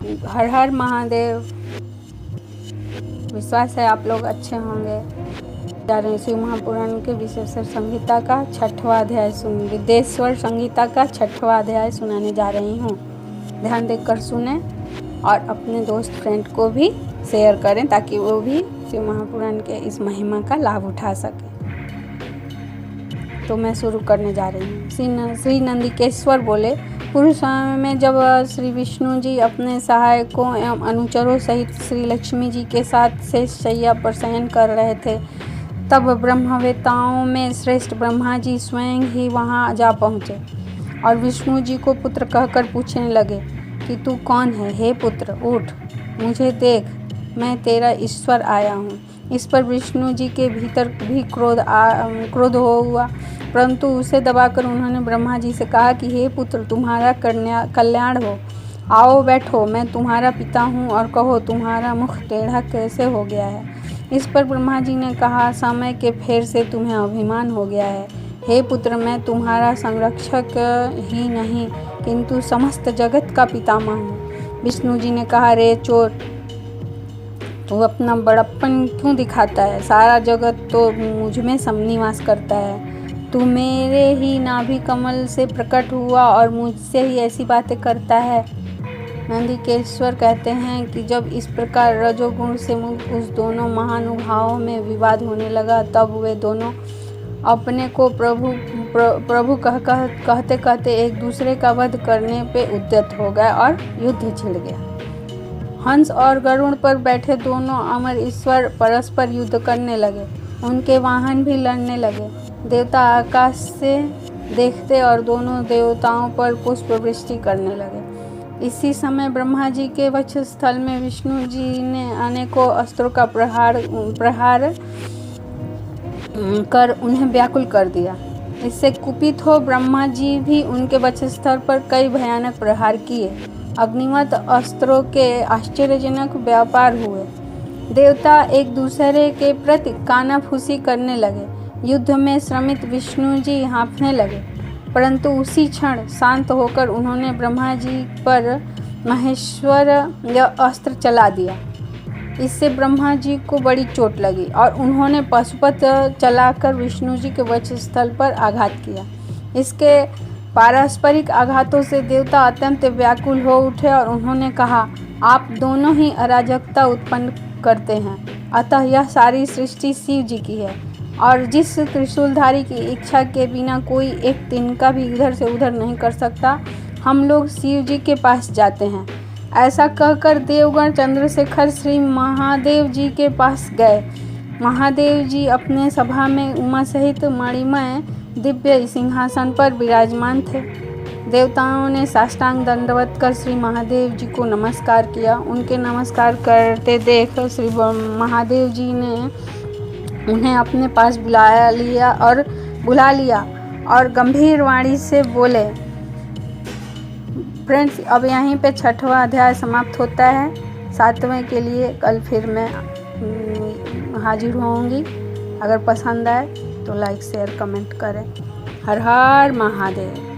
हर हर महादेव। विश्वास है आप लोग अच्छे होंगे। जा रहे हैं शिव महापुराण के विश्वेश्वर संहिता का 6वां अध्याय विदेश्वर संहिता का 6वां अध्याय सुनाने जा रही हूँ। ध्यान देकर सुने और अपने दोस्त फ्रेंड को भी शेयर करें ताकि वो भी शिव महापुराण के इस महिमा का लाभ उठा सके। तो मैं शुरू करने जा रही हूँ। श्री नंदिकेश्वर बोले, पूर्व समय में जब श्री विष्णु जी अपने सहायकों एवं अनुचरों सहित श्री लक्ष्मी जी के साथ शेष शैया पर शयन कर रहे थे, तब ब्रह्मवेताओं में श्रेष्ठ ब्रह्मा जी स्वयं ही वहां जा पहुँचे और विष्णु जी को पुत्र कहकर पूछने लगे कि तू कौन है? हे पुत्र, उठ, मुझे देख, मैं तेरा ईश्वर आया हूँ। इस पर विष्णु जी के भीतर भी क्रोध हो हुआ, परंतु उसे दबाकर उन्होंने ब्रह्मा जी से कहा कि हे पुत्र, तुम्हारा कल्याण हो, आओ बैठो, मैं तुम्हारा पिता हूँ और कहो तुम्हारा मुख टेढ़ा कैसे हो गया है। इस पर ब्रह्मा जी ने कहा, समय के फेर से तुम्हें अभिमान हो गया है। हे पुत्र, मैं तुम्हारा संरक्षक ही नहीं किंतु समस्त जगत का पितामह हूँ। विष्णु जी ने कहा, रे चोर, तू अपना बड़प्पन क्यों दिखाता है? सारा जगत तो मुझ में निवास करता है। तू मेरे ही नाभि कमल से प्रकट हुआ और मुझसे ही ऐसी बातें करता है। नंदिकेश्वर कहते हैं कि जब इस प्रकार रजोगुण से मुक्त उस दोनों महानुभावों में विवाद होने लगा, तब वे दोनों अपने को प्रभु कहते कहते एक दूसरे का वध करने पे उद्यत हो गए और युद्ध छिड़ गया। हंस और गरुड़ पर बैठे दोनों अमर ईश्वर परस्पर युद्ध करने लगे, उनके वाहन भी लड़ने लगे। देवता आकाश से देखते और दोनों देवताओं पर पुष्प वृष्टि करने लगे। इसी समय ब्रह्मा जी के वक्षस्थल में विष्णु जी ने अनेकों अस्त्रों का प्रहार कर उन्हें व्याकुल कर दिया। इससे कुपित हो ब्रह्मा जी भी उनके वक्षस्थल पर कई भयानक प्रहार किए। अग्निवत अस्त्रों के आश्चर्यजनक व्यापार हुए। देवता एक दूसरे के प्रति कानाफूसी करने लगे। युद्ध में श्रमित विष्णु जी हाँफने लगे, परंतु उसी क्षण शांत होकर उन्होंने ब्रह्मा जी पर महेश्वर अस्त्र चला दिया। इससे ब्रह्मा जी को बड़ी चोट लगी और उन्होंने पशुपत चलाकर विष्णु जी के वक्षस्थल पर आघात किया। इसके पारस्परिक आघातों से देवता अत्यंत व्याकुल हो उठे और उन्होंने कहा, आप दोनों ही अराजकता उत्पन्न करते हैं, अतः यह सारी सृष्टि शिव जी की है और जिस त्रिशूलधारी की इच्छा के बिना कोई एक तिनका भी इधर से उधर नहीं कर सकता, हम लोग शिव जी के पास जाते हैं। ऐसा कहकर देवगण चंद्रशेखर श्री महादेव जी के पास गए। महादेव जी अपने सभा में उमा सहित मणिमय दिव्य सिंहासन पर विराजमान थे। देवताओं ने साष्टांग दंडवत कर श्री महादेव जी को नमस्कार किया। उनके नमस्कार करते देख श्री महादेव जी ने उन्हें अपने पास बुला लिया और गंभीर वाणी से बोले। फ्रेंड्स, अब यहीं पे 6वां अध्याय समाप्त होता है। 7वें के लिए कल फिर मैं हाजिर होंगी। अगर पसंद आए तो लाइक शेयर कमेंट करें। हर हर महादेव।